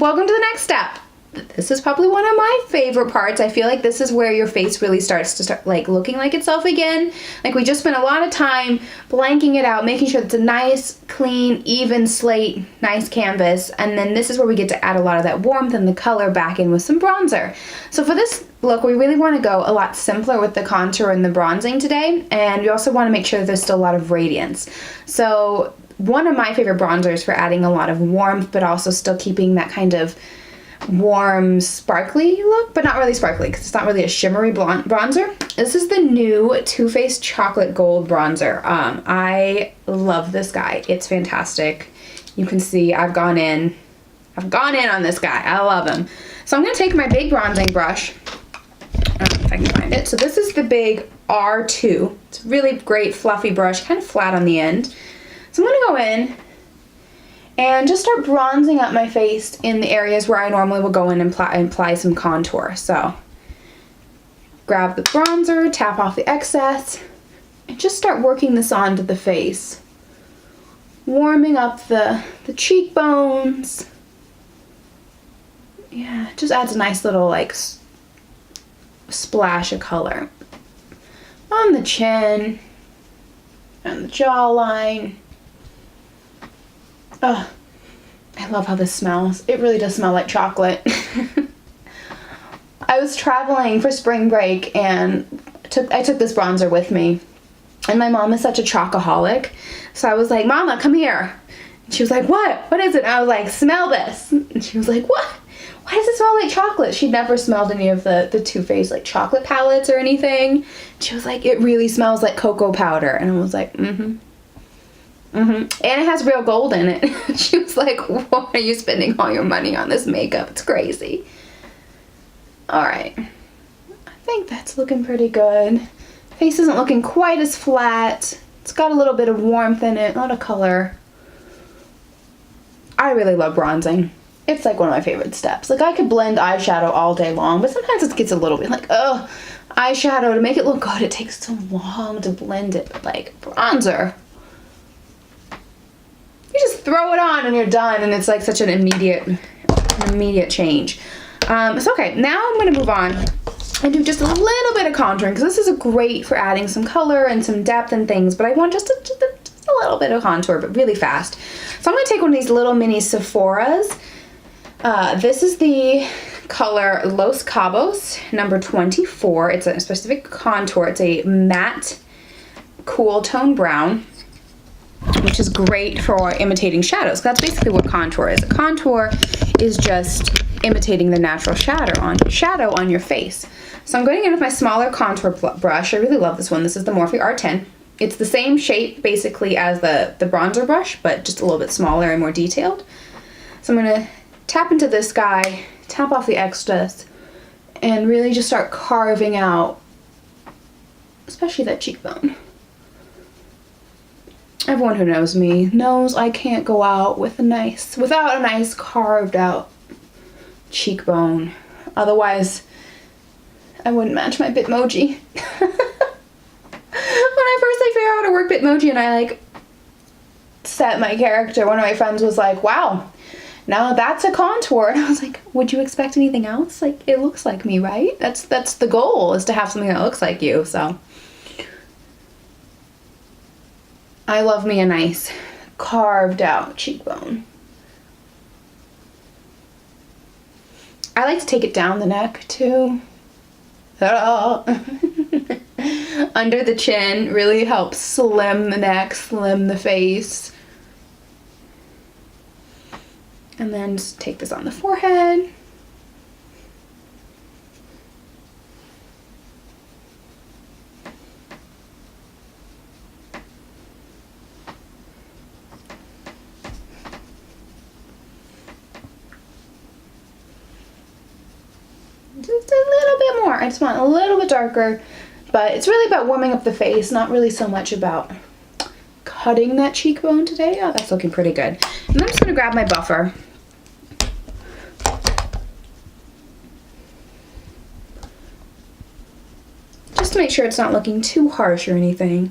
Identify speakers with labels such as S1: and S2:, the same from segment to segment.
S1: welcome to the next step. This is probably one of my favorite parts. I feel like this is where your face really starts to start like looking like itself again. Like we just spent a lot of time blanking it out, making sure it's a nice, clean, even slate, nice canvas. And then this is where we get to add a lot of that warmth and the color back in with some bronzer. So for this look, we really want to go a lot simpler with the contour and the bronzing today. And we also want to make sure there's still a lot of radiance. So one of my favorite bronzers for adding a lot of warmth, but also still keeping that kind of warm, sparkly look, but not really sparkly because it's not really a shimmery bronzer. This is the new Too Faced Chocolate Gold Bronzer. I love this guy. It's fantastic. You can see I've gone in on this guy. I love him. So I'm going to take my big bronzing brush. I don't know if I can find it. So this is the big R2. It's a really great fluffy brush, kind of flat on the end. So I'm going to go in and just start bronzing up my face in the areas where I normally will go in and apply some contour. So grab the bronzer, tap off the excess, and just start working this onto the face. Warming up the cheekbones. Yeah, it just adds a nice little like splash of color. On the chin and the jawline. Oh, I love how this smells. It really does smell like chocolate. I was traveling for spring break and I took this bronzer with me. And my mom is such a chocoholic. So I was like, Mama, come here. And she was like, what? What is it? And I was like, smell this. And she was like, what? Why does it smell like chocolate? She'd never smelled any of the Too Faced like chocolate palettes or anything. She was like, it really smells like cocoa powder. And I was like, mm-hmm. And it has real gold in it. She was like, why are you spending all your money on this makeup? It's crazy. Alright. I think that's looking pretty good. Face isn't looking quite as flat. It's got a little bit of warmth in it, a lot of color. I really love bronzing. It's like one of my favorite steps. Like I could blend eyeshadow all day long, but sometimes it gets a little bit like, oh, eyeshadow, to make it look good, it takes so long to blend it. But like bronzer, you just throw it on and you're done, and it's like such an immediate change. So okay, now I'm going to move on and do just a little bit of contouring, because this is great for adding some color and some depth and things, but I want just a little bit of contour, but really fast. So I'm going to take one of these little mini Sephoras. This is the color Los Cabos, number 24. It's a specific contour. It's a matte, cool tone brown, which is great for imitating shadows. That's basically what contour is. A contour is just imitating the natural shadow on your face. So I'm going in with my smaller contour brush. I really love this one. This is the Morphe R10. It's the same shape basically as the bronzer brush, but just a little bit smaller and more detailed. So I'm going to tap into this guy, tap off the excess, and really just start carving out, especially that cheekbone. Everyone who knows me knows I can't go out without a nice carved out cheekbone. Otherwise, I wouldn't match my Bitmoji. When I first figured out how to work Bitmoji and I like set my character, one of my friends was like, wow, now that's a contour. And I was like, would you expect anything else? Like, it looks like me, right? That's the goal, is to have something that looks like you. So I love me a nice carved out cheekbone. I like to take it down the neck too. Under the chin really helps slim the neck, slim the face. And then just take this on the forehead. Just a little bit more. I just want a little bit darker, but it's really about warming up the face, not really so much about cutting that cheekbone today. Oh, that's looking pretty good. And I'm just going to grab my buffer. Just to make sure it's not looking too harsh or anything.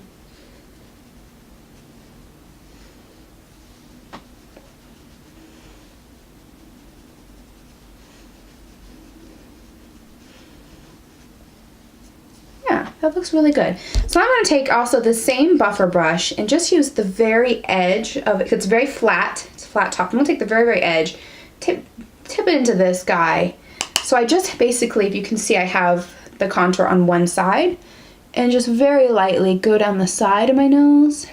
S1: That looks really good. So I'm going to take also the same buffer brush and just use the very edge of it. It's very flat. It's flat top. I'm going to take the very, very edge, tip it into this guy. So I just basically, if you can see, I have the contour on one side and just very lightly go down the side of my nose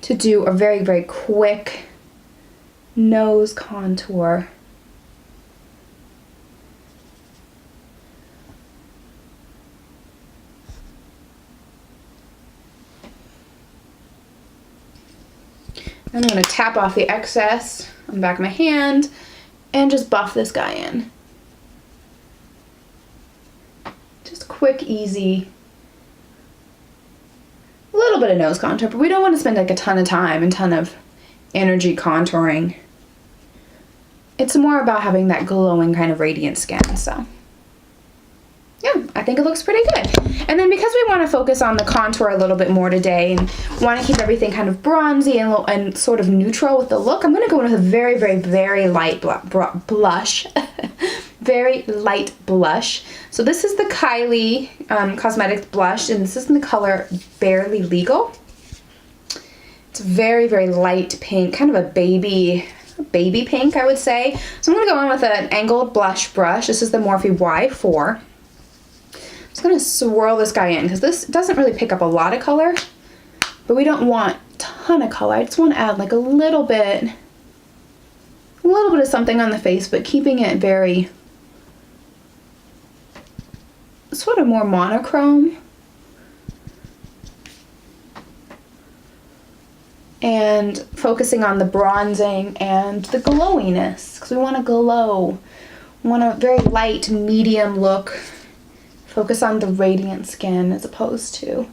S1: to do a very, very quick nose contour. I'm going to tap off the excess on the back of my hand and just buff this guy in. Just quick, easy. A little bit of nose contour, but we don't want to spend like a ton of time and ton of energy contouring. It's more about having that glowing kind of radiant skin, so. Yeah, I think it looks pretty good. And then because we want to focus on the contour a little bit more today and want to keep everything kind of bronzy and sort of neutral with the look, I'm going to go in with a very, very, very light blush. Very light blush. So this is the Kylie Cosmetics blush, and this is in the color Barely Legal. It's very, very light pink, kind of a baby pink, I would say. So I'm going to go in with an angled blush brush. This is the Morphe Y4. I'm just going to swirl this guy in because this doesn't really pick up a lot of color, but we don't want a ton of color. I just want to add like a little bit of something on the face, but keeping it very sort of more monochrome. And focusing on the bronzing and the glowiness because we want to glow. We want a very light, medium look. Focus on the radiant skin as opposed to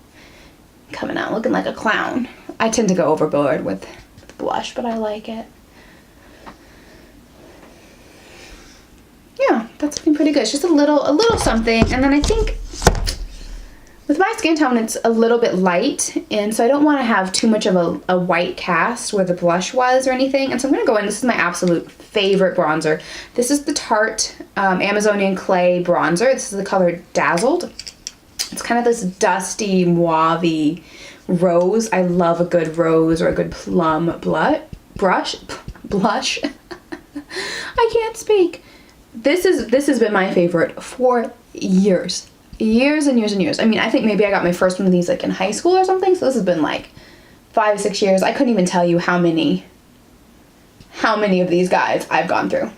S1: coming out looking like a clown. I tend to go overboard with blush, but I like it. Yeah, that's looking pretty good. It's just a little something. And then I think with my skin tone, it's a little bit light, and so I don't want to have too much of a white cast where the blush was or anything. And so I'm going to go in. This is my absolute favorite bronzer. This is the Tarte Amazonian Clay bronzer. This is the color Dazzled. It's kind of this dusty, mauve-y rose. I love a good rose or a good plum blush. I can't speak. This has been my favorite for years. Years and years and years. I mean, I think maybe I got my first one of these like in high school or something. So this has been like 5, 6 years. I couldn't even tell you how many of these guys I've gone through.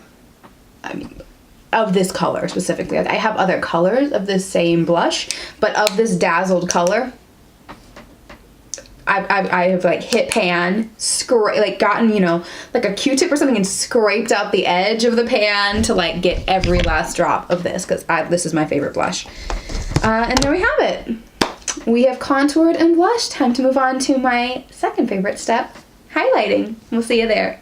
S1: I mean, of this color specifically. I have other colors of this same blush, but of this Dazzled color, I have like hit pan, like gotten, you know, like a Q-tip or something and scraped out the edge of the pan to like get every last drop of this because this is my favorite blush. And there we have it. We have contoured and blushed. Time to move on to my second favorite step, highlighting. We'll see you there.